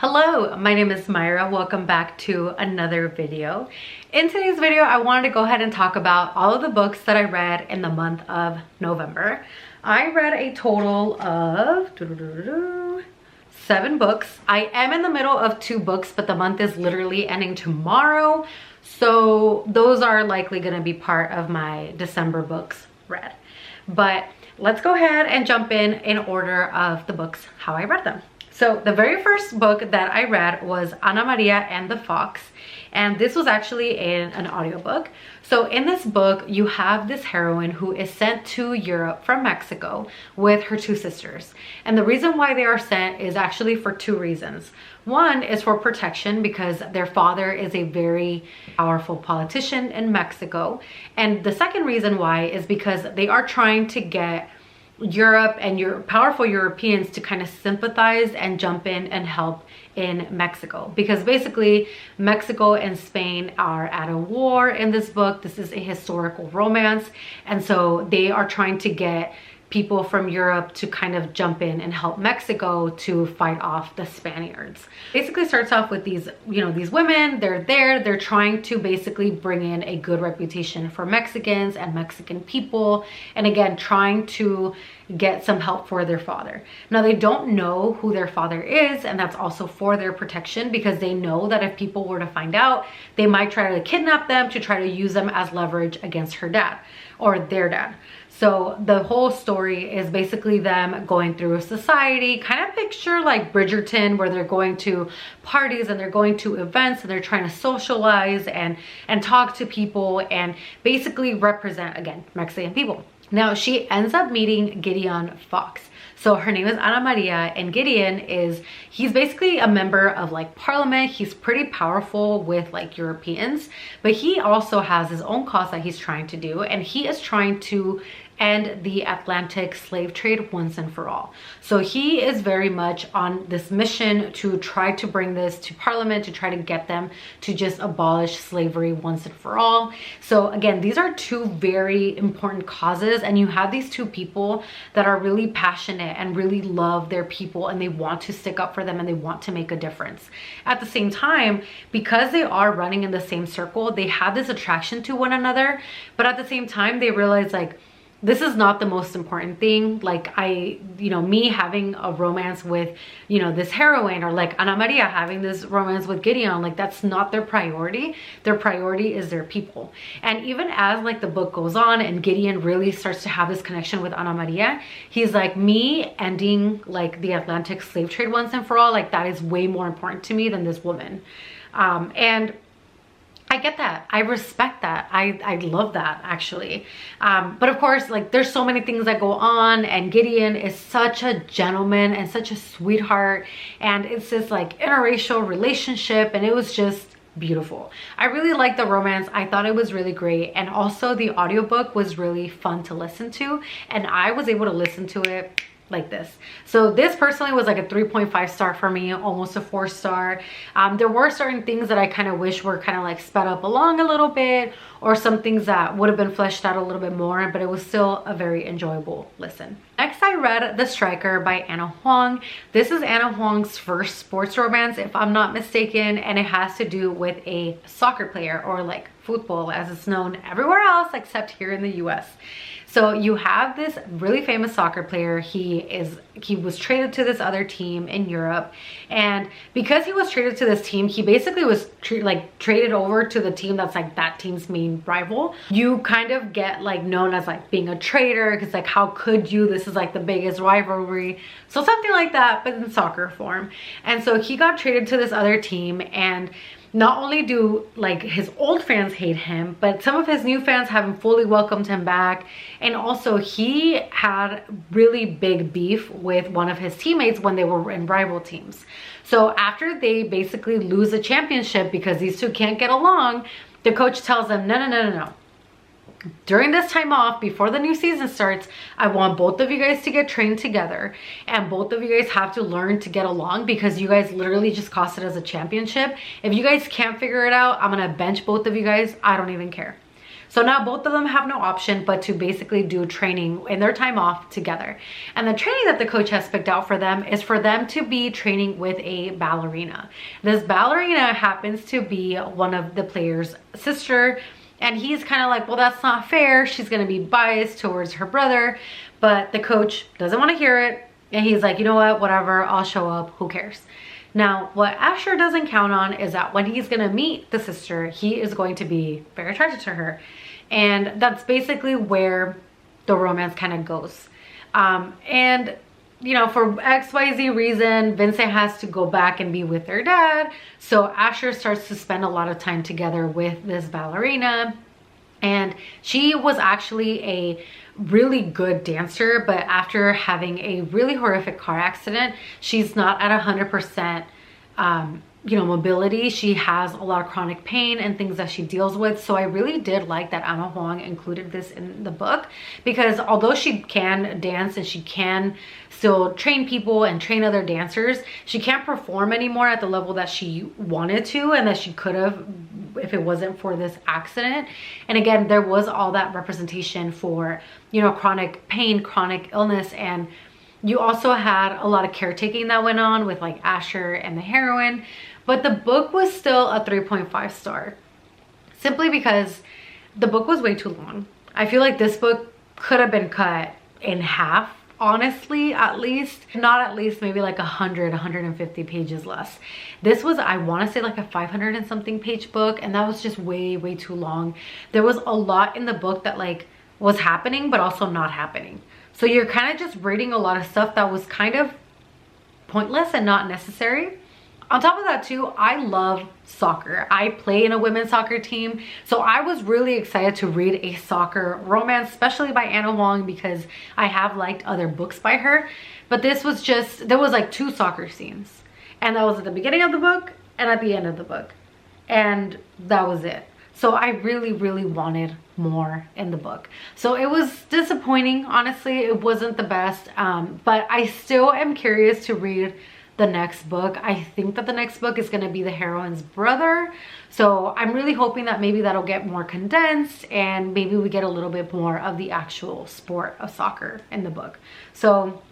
Hello, my name is Myra. Welcome back to another video. In today's video, I wanted to go ahead and talk about all of the books that I read in the month of November. I read a total of 7 books. I am in the middle of 2 books, but the month is literally ending tomorrow. So those are likely gonna be part of my December books read. But let's go ahead and jump in order of the books, how I read them. So the very first book that I read was Ana Maria and the Fox, and this was actually an audiobook. So in this book, you have this heroine who is sent to Europe from Mexico with her 2 sisters. And the reason why they are sent is actually for 2 reasons. One is for protection because their father is a very powerful politician in Mexico. And the second reason why is because they are trying to get Europe and your powerful Europeans to kind of sympathize and jump in and help in Mexico, because basically Mexico and Spain are at a war in this book. This is a historical romance, and so they are trying to get people from Europe to kind of jump in and help Mexico to fight off the Spaniards. Basically starts off with these, these women, they're trying to basically bring in a good reputation for Mexicans and Mexican people. And again, trying to get some help for their father. Now they don't know who their father is, and that's also for their protection because they know that if people were to find out, they might try to kidnap them to try to use them as leverage against her dad or their dad. So the whole story is basically them going through a society, kind of picture like Bridgerton, where they're going to parties and they're going to events and they're trying to socialize and talk to people and basically represent, again, Mexican people. Now she ends up meeting Gideon Fox. So her name is Ana Maria, and Gideon he's basically a member of like parliament. He's pretty powerful with like Europeans, but he also has his own cause that he's trying to do, and he is trying to end the Atlantic slave trade once and for all. So he is very much on this mission to try to bring this to parliament, to try to get them to just abolish slavery once and for all. So again, these are 2 very important causes, and you have these 2 people that are really passionate and really love their people, and they want to stick up for them and they want to make a difference. At the same time, because they are running in the same circle, they have this attraction to one another, but at the same time they realize like, this is not the most important thing. Like me having a romance with, this heroine, or like Ana Maria having this romance with Gideon, like that's not their priority. Their priority is their people. And even as like the book goes on and Gideon really starts to have this connection with Ana Maria, he's like, me ending like the Atlantic slave trade once and for all, like that is way more important to me than this woman. And I get that. I respect that. I love that actually. But of course, like there's so many things that go on, and Gideon is such a gentleman and such a sweetheart. And it's this like interracial relationship, and it was just beautiful. I really liked the romance. I thought it was really great. And also the audiobook was really fun to listen to. And I was able to listen to it like this. So this personally was like a 3.5 star for me, almost a 4 star. There were certain things that I kind of wish were kind of like sped up along a little bit, or some things that would have been fleshed out a little bit more, but it was still a very enjoyable listen. Next, I read The Striker by Ana Huang. This is Ana Huang's first sports romance, if I'm not mistaken, and it has to do with a soccer player, or like football as it's known everywhere else except here in the US. So you have this really famous soccer player. He was traded to this other team in Europe, and because he was traded to this team, he basically was traded over to the team that's like that team's main rival. You kind of get like known as like being a traitor, because like how could you, this is like the biggest rivalry, so something like that, but in soccer form. And so he got traded to this other team, and not only do like his old fans hate him, but some of his new fans haven't fully welcomed him back. And also he had really big beef with one of his teammates when they were in rival teams. So after they basically lose a championship because these 2 can't get along, the coach tells them, no. During this time off, before the new season starts, I want both of you guys to get trained together, and both of you guys have to learn to get along, because you guys literally just cost it as a championship. If you guys can't figure it out, I'm gonna bench both of you guys. I don't even care. So now both of them have no option but to basically do training in their time off together. And the training that the coach has picked out for them is for them to be training with a ballerina. This ballerina happens to be one of the players' sister, and he's kind of like, well, that's not fair. She's going to be biased towards her brother, but the coach doesn't want to hear it. And he's like, you know what, whatever, I'll show up, who cares? Now, what Asher doesn't count on is that when he's gonna meet the sister, he is going to be very attracted to her. And that's basically where the romance kind of goes. And, you know, for XYZ reason, Vincent has to go back and be with their dad. So Asher starts to spend a lot of time together with this ballerina. And she was actually a really good dancer, but after having a really horrific car accident, she's not at 100% you know, mobility. She has a lot of chronic pain and things that she deals with. So I really did like that Anna Huang included this in the book, because although she can dance and she can still train people and train other dancers, she can't perform anymore at the level that she wanted to and that she could have if it wasn't for this accident. And again, there was all that representation for, you know, chronic pain, chronic illness, and you also had a lot of caretaking that went on with like Asher and the heroine. But the book was still a 3.5 star, simply because the book was way too long. I feel like this book could have been cut in half, honestly, at least. Not at least, maybe like 150 pages less. This was, I want to say, like a 500 and something page book, and that was just way too long. There was a lot in the book that like was happening but also not happening. So you're kind of just reading a lot of stuff that was kind of pointless and not necessary. On top of that too, I love soccer. I play in a women's soccer team. So I was really excited to read a soccer romance, especially by Anna Huang, because I have liked other books by her. But this was just, there was like 2 soccer scenes. And that was at the beginning of the book and at the end of the book. And that was it. So I really wanted more in the book. So it was disappointing, honestly. It wasn't the best, but I still am curious to read the next book. I think that the next book is going to be the heroine's brother. So I'm really hoping that maybe that'll get more condensed and maybe we get a little bit more of the actual sport of soccer in the book. So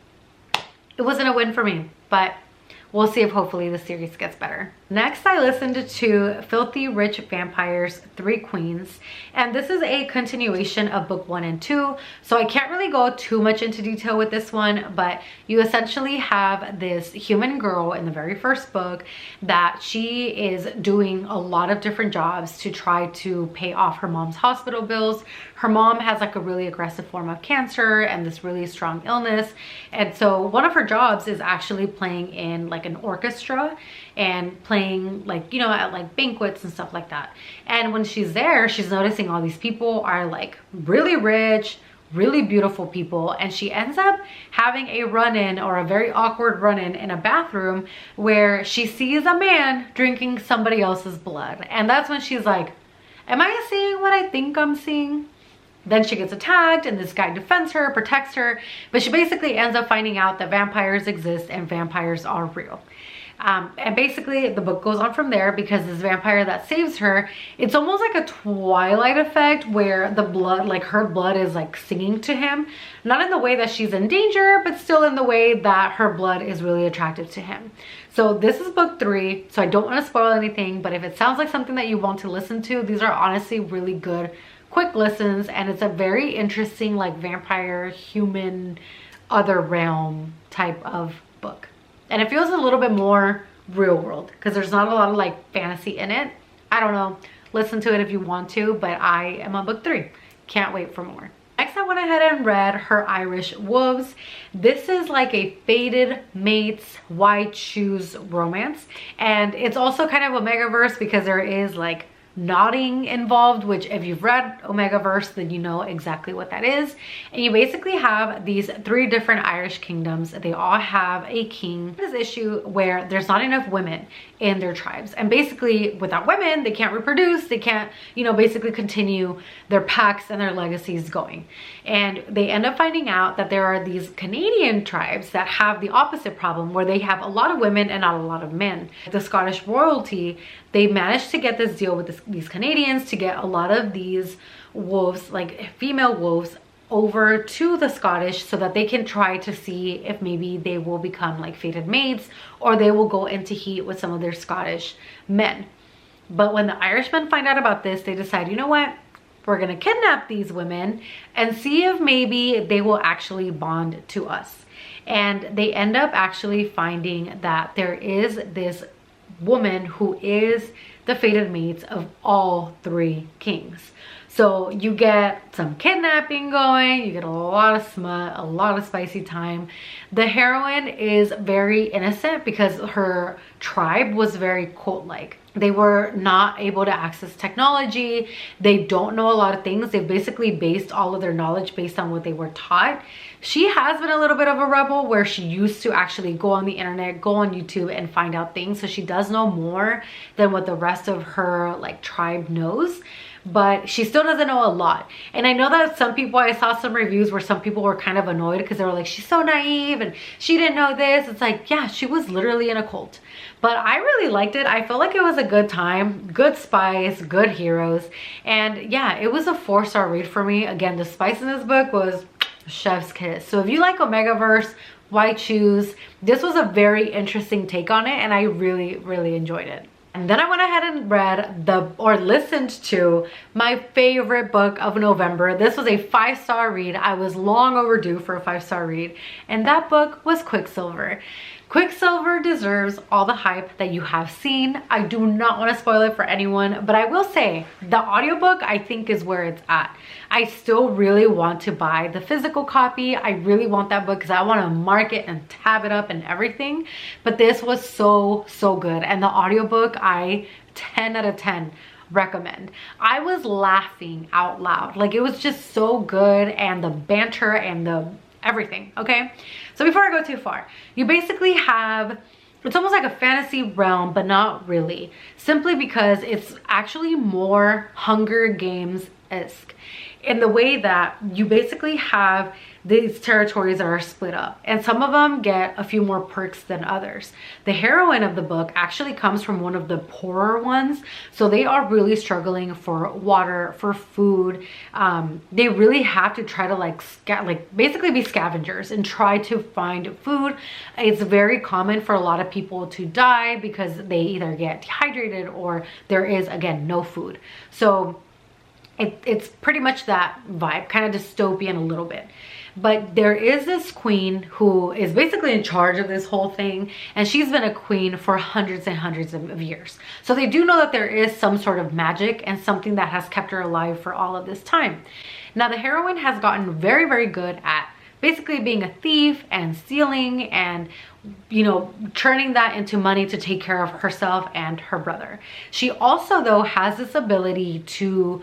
it wasn't a win for me, but we'll see if hopefully the series gets better. Next, I listened to Filthy Rich Vampires 3 Queens, and this is a continuation of book 1 and 2. So I can't really go too much into detail with this one, but you essentially have this human girl in the very first book that she is doing a lot of different jobs to try to pay off her mom's hospital bills. Her mom has like a really aggressive form of cancer and this really strong illness. And so one of her jobs is actually playing in like an orchestra and playing like, you know, at like banquets and stuff like that. And when she's there, she's noticing all these people are like really rich, really beautiful people, and she ends up having a run-in, or a very awkward run-in, in a bathroom where she sees a man drinking somebody else's blood. And that's when she's like, am I seeing what I think I'm seeing? Then she gets attacked and this guy defends her, protects her, but she basically ends up finding out that vampires exist and vampires are real. And basically the book goes on from there, because this vampire that saves her, it's almost like a Twilight effect where the blood, like her blood is like singing to him. Not in the way that she's in danger, but still in the way that her blood is really attractive to him. So this is book 3, so I don't want to spoil anything, but if it sounds like something that you want to listen to, these are honestly really good quick listens, and it's a very interesting like vampire, human, other realm type of book. And it feels a little bit more real world because there's not a lot of like fantasy in it. I don't know, listen to it if you want to, but I am on book 3. Can't wait for more. Next, I went ahead and read Her Irish Wolves. This is like a fated mates, white shoes romance, and it's also kind of Omegaverse because there is like nodding involved, which if you've read Omegaverse, then you know exactly what that is. And you basically have these 3 different Irish kingdoms. They all have a king. This issue where there's not enough women in their tribes, and basically without women they can't reproduce, they can't, you know, basically continue their packs and their legacies going. And they end up finding out that there are these Canadian tribes that have the opposite problem, where they have a lot of women and not a lot of men. The Scottish royalty, they managed to get this deal with these Canadians to get a lot of these wolves, like female wolves, over to the Scottish so that they can try to see if maybe they will become like fated mates, or they will go into heat with some of their Scottish men. But when the Irishmen find out about this, they decide, you know what, we're gonna kidnap these women and see if maybe they will actually bond to us. And they end up actually finding that there is this woman who is the fated mates of all 3 kings. So you get some kidnapping going, you get a lot of smut, a lot of spicy time. The heroine is very innocent because her tribe was very cult-like. They were not able to access technology. They don't know a lot of things. They've basically based all of their knowledge based on what they were taught. She has been a little bit of a rebel where she used to actually go on the internet, go on YouTube and find out things. So she does know more than what the rest of her like tribe knows, but she still doesn't know a lot. And I know that some people, I saw some reviews where some people were kind of annoyed because they were like, she's so naive and she didn't know this. It's like, yeah, she was literally in a cult. But I really liked it. I felt like it was a good time, good spice, good heroes. And yeah, it was a 4-star read for me. Again, the spice in this book was chef's kiss. So if you like Omegaverse, why choose? This was a very interesting take on it and I really, really enjoyed it. And then I went ahead and read listened to my favorite book of November. This was a 5-star read. I was long overdue for a 5-star read. And that book was Quicksilver. Quicksilver deserves all the hype that you have seen. I do not want to spoil it for anyone, but I will say the audiobook I think is where it's at. I still really want to buy the physical copy. I really want that book because I want to mark it and tab it up and everything. But this was so good. And the audiobook, I 10 out of 10 recommend. I was laughing out loud. Like it was just so good, and the banter and the everything. Okay, so before I go too far, you basically have, it's almost like a fantasy realm, but not really, simply because it's actually more Hunger Games-esque in the way that you basically have these territories that are split up, and some of them get a few more perks than others. The heroine of the book actually comes from one of the poorer ones, so they are really struggling for water, for food. They really have to try to basically be scavengers and try to find food. It's very common for a lot of people to die because they either get dehydrated or there is, again, no food. So it's pretty much that vibe, kind of dystopian a little bit. But there is this queen who is basically in charge of this whole thing, and she's been a queen for hundreds and hundreds of years. So they do know that there is some sort of magic and something that has kept her alive for all of this time. Now the heroine has gotten very good at basically being a thief and stealing and, you know, turning that into money to take care of herself and her brother. She also though has this ability to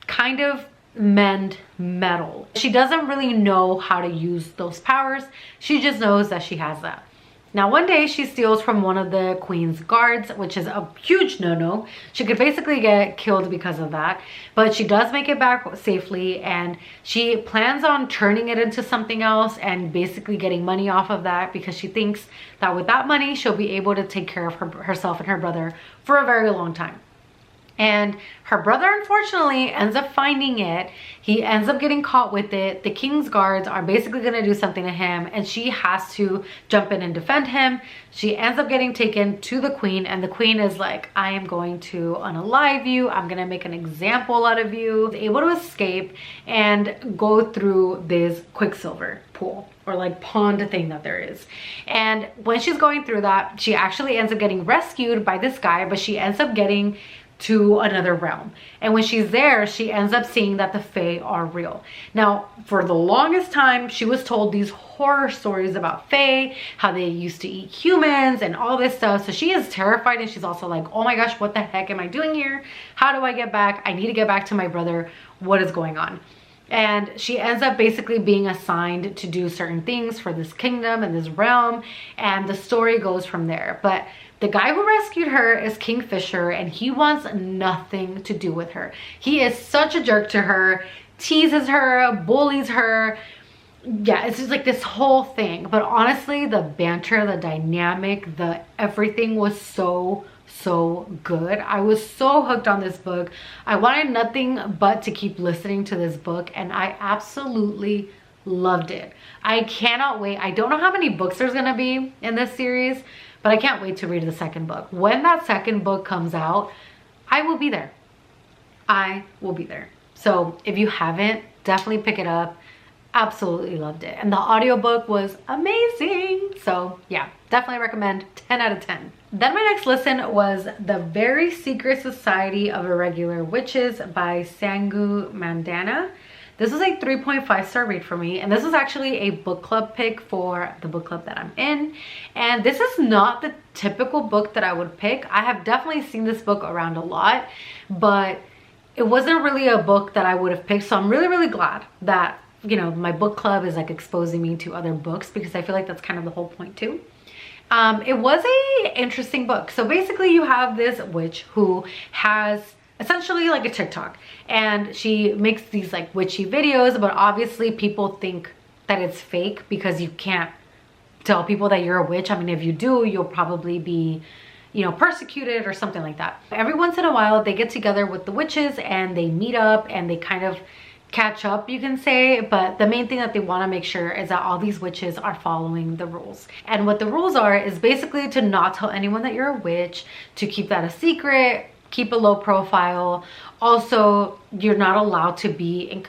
kind of mend metal. She doesn't really know how to use those powers. She just knows that she has that. Now one day she steals from one of the queen's guards, which is a huge no-no. She could basically get killed because of that, but she does make it back safely, and she plans on turning it into something else and basically getting money off of that because she thinks that with that money she'll be able to take care of herself and her brother for a very long time. And her brother unfortunately ends up finding it. He ends up getting caught with it. The king's guards are basically going to do something to him, and she has to jump in and defend him. She ends up getting taken to the queen, and the queen is like, I am going to unalive you. I'm going to make an example out of you. She's able to escape and go through this Quicksilver pool, or like pond thing that there is. And when she's going through that, she actually ends up getting rescued by this guy, but she ends up getting to another realm. And when she's there, she ends up seeing that the Fae are real. Now, for the longest time, she was told these horror stories about Fae, how they used to eat humans and all this stuff. So she is terrified, and she's also like, oh my gosh, what the heck am I doing here? How do I get back? I need to get back to my brother. What is going on? And she ends up basically being assigned to do certain things for this kingdom and this realm, and the story goes from there. But the guy who rescued her is Kingfisher, and he wants nothing to do with her. He is such a jerk to her, teases her, bullies her, yeah, it's just like this whole thing. But honestly, the banter, the dynamic, the everything was so good. I was so hooked on this book. I wanted nothing but to keep listening to this book, and I absolutely loved it. I cannot wait. I don't know how many books there's gonna be in this series, but I can't wait to read the second book. When that second book comes out, I will be there. I will be there. So if you haven't, definitely pick it up. Absolutely loved it. And the audiobook was amazing. So yeah, definitely recommend. 10 out of 10. Then my next listen was The Very Secret Society of Irregular Witches by Sangu Mandana. This was a 3.5-star read for me, and this was actually a book club pick for the book club that I'm in. And this is not the typical book that I would pick. I have definitely seen this book around a lot, but it wasn't really a book that I would have picked. So I'm really glad that, you know, my book club is like exposing me to other books, because I feel like that's kind of the whole point too. It was a interesting book. So basically you have this witch who has essentially like a TikTok, and she makes these like witchy videos, but obviously people think that it's fake because you can't tell people that you're a witch. I mean, if you do, you'll probably be, you know, persecuted or something like that. Every once in a while they get together with the witches and they meet up and they kind of catch up, you can say. But the main thing that they want to make sure is that all these witches are following the rules. And what the rules are is basically to not tell anyone that you're a witch, to keep that a secret, keep a low profile. Also, you're not allowed to be in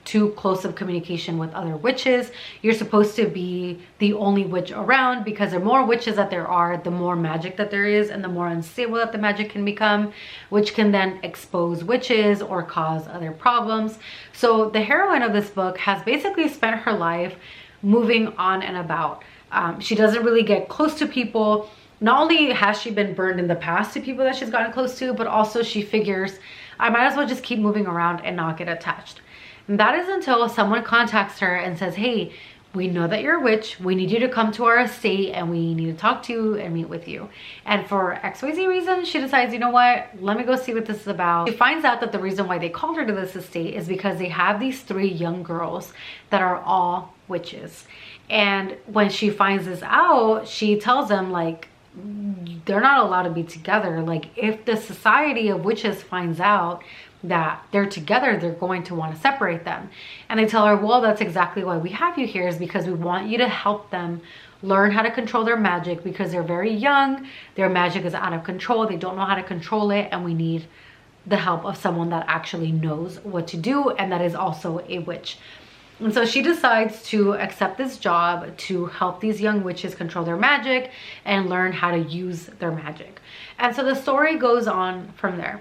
too close of communication with other witches. You're supposed to be the only witch around, because the more witches that there are, the more magic that there is, and the more unstable that the magic can become, which can then expose witches or cause other problems. So the heroine of this book has basically spent her life moving on and about. She doesn't really get close to people. Not only has she been burned in the past to people that she's gotten close to, but also she figures, I might as well just keep moving around and not get attached. And that is until someone contacts her and says, hey, we know that you're a witch. We need you to come to our estate and we need to talk to you and meet with you. And for XYZ reason, she decides, you know what, let me go see what this is about. She finds out that the reason why they called her to this estate is because they have these 3 young girls that are all witches. And when she finds this out, she tells them, like, they're not allowed to be together. Like, if the Society of Witches finds out that they're together, they're going to want to separate them. And they tell her, well, that's exactly why we have you here, is because we want you to help them learn how to control their magic, because they're very young, their magic is out of control, they don't know how to control it, and we need the help of someone that actually knows what to do and that is also a witch. And so she decides to accept this job to help these young witches control their magic and learn how to use their magic. And so the story goes on from there.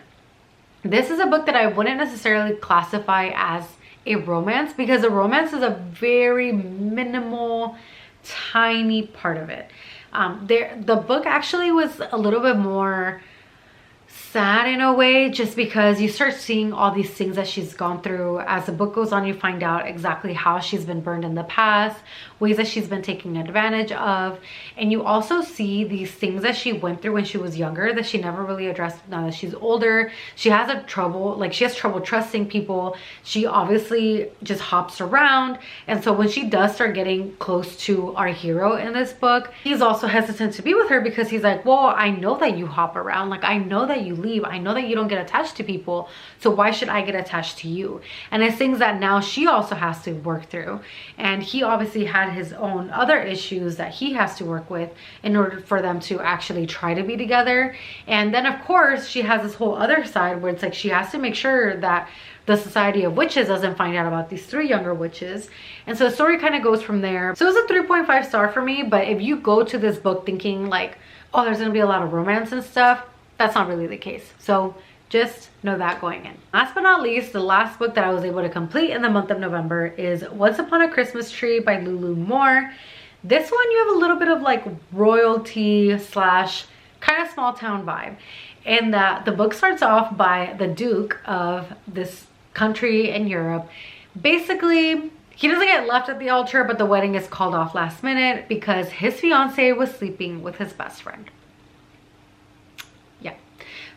This is a book that I wouldn't necessarily classify as a romance, because a romance is a very minimal, tiny part of it. The book actually was a little bit more sad in a way, just because you start seeing all these things that she's gone through. As the book goes on, you find out exactly how she's been burned in the past, ways that she's been taken advantage of, and you also see these things that she went through when she was younger that she never really addressed now that she's older. She has trouble trusting people. She obviously just hops around, and so when she does start getting close to our hero in this book, he's also hesitant to be with her, because he's like, well, I know that you hop around, like I know that you leave, I know that you don't get attached to people, so why should I get attached to you? And it's things that now she also has to work through, and he obviously had his own other issues that he has to work with in order for them to actually try to be together. And then of course she has this whole other side where it's like she has to make sure that the Society of Witches doesn't find out about these 3 younger witches. And so the story kind of goes from there. So it's a 3.5 star for me, but if you go to this book thinking like, oh, there's gonna be a lot of romance and stuff, that's not really the case. So just know that going in. Last but not least, the last book that I was able to complete in the month of November is Once Upon a Christmas Tree by Lulu Moore. This one, you have a little bit of like royalty slash kind of small town vibe. And that the book starts off by the Duke of this country in Europe. Basically, he doesn't get left at the altar, but the wedding is called off last minute because his fiance was sleeping with his best friend.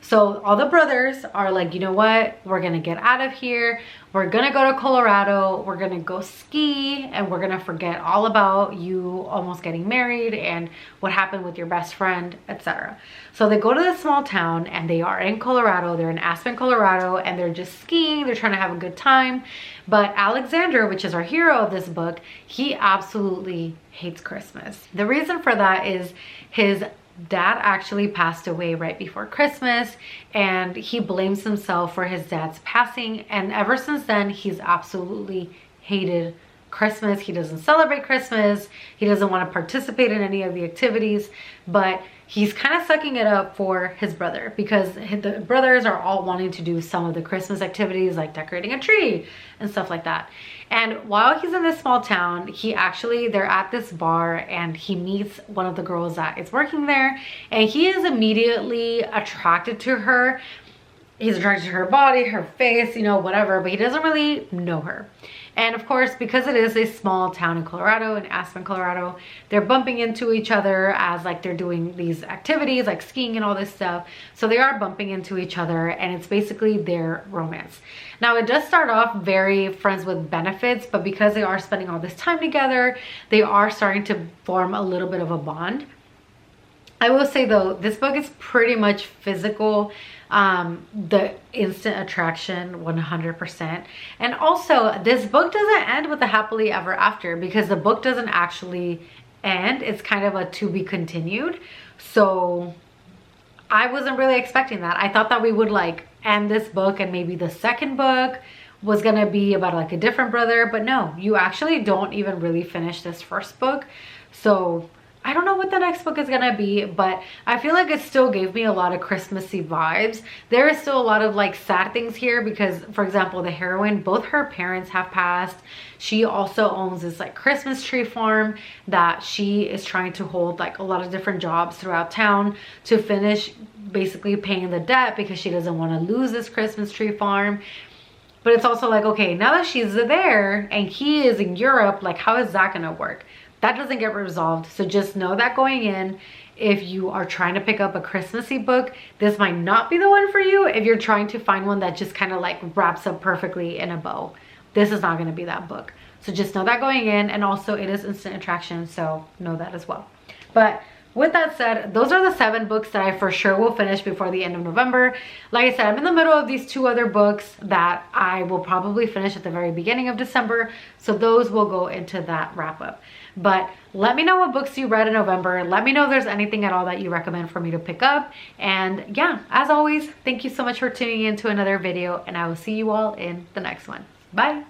So all the brothers are like, you know what? We're gonna get out of here. We're gonna go to Colorado. We're gonna go ski and we're gonna forget all about you almost getting married and what happened with your best friend, etc. So they go to this small town and they are in Colorado. They're in Aspen, Colorado, and they're just skiing. They're trying to have a good time. But Alexander, which is our hero of this book, he absolutely hates Christmas. The reason for that is his dad actually passed away right before Christmas, and he blames himself for his dad's passing, and ever since then he's absolutely hated Christmas. He doesn't celebrate Christmas. He doesn't want to participate in any of the activities, but he's kind of sucking it up for his brother because the brothers are all wanting to do some of the Christmas activities like decorating a tree and stuff like that. And while he's in this small town, they're at this bar and he meets one of the girls that is working there, and he is immediately attracted to her. He's attracted to her body, her face, you know, whatever, but he doesn't really know her. And of course, because it is a small town in Colorado, in Aspen, Colorado, they're bumping into each other as like they're doing these activities like skiing and all this stuff. So they are bumping into each other, and it's basically their romance. Now it does start off very friends with benefits, but because they are spending all this time together, they are starting to form a little bit of a bond. I will say though, this book is pretty much physical. The instant attraction 100%. And also this book doesn't end with a happily ever after, because the book doesn't actually end. It's kind of a to be continued. So I wasn't really expecting that. I thought that we would like end this book and maybe the second book was gonna be about like a different brother, but no, you actually don't even really finish this first book. So I don't know what the next book is gonna be, but I feel like it still gave me a lot of Christmassy vibes. There is still a lot of like sad things here because, for example, the heroine, both her parents have passed. She also owns this like Christmas tree farm that she is trying to hold like a lot of different jobs throughout town to finish basically paying the debt because she doesn't want to lose this Christmas tree farm. But it's also like, okay, now that she's there and he is in Europe, like how is that gonna work? That doesn't get resolved. So just know that going in, if you are trying to pick up a Christmassy book, this might not be the one for you. If you're trying to find one that just kind of like wraps up perfectly in a bow, this is not going to be that book. So just know that going in. And also it is instant attraction, so know that as well. But with that said, those are the 7 books that I for sure will finish before the end of November. Like I said, I'm in the middle of these 2 other books that I will probably finish at the very beginning of December. So those will go into that wrap up. But let me know what books you read in November. Let me know if there's anything at all that you recommend for me to pick up. And yeah, as always, thank you so much for tuning in to another video, and I will see you all in the next one. Bye.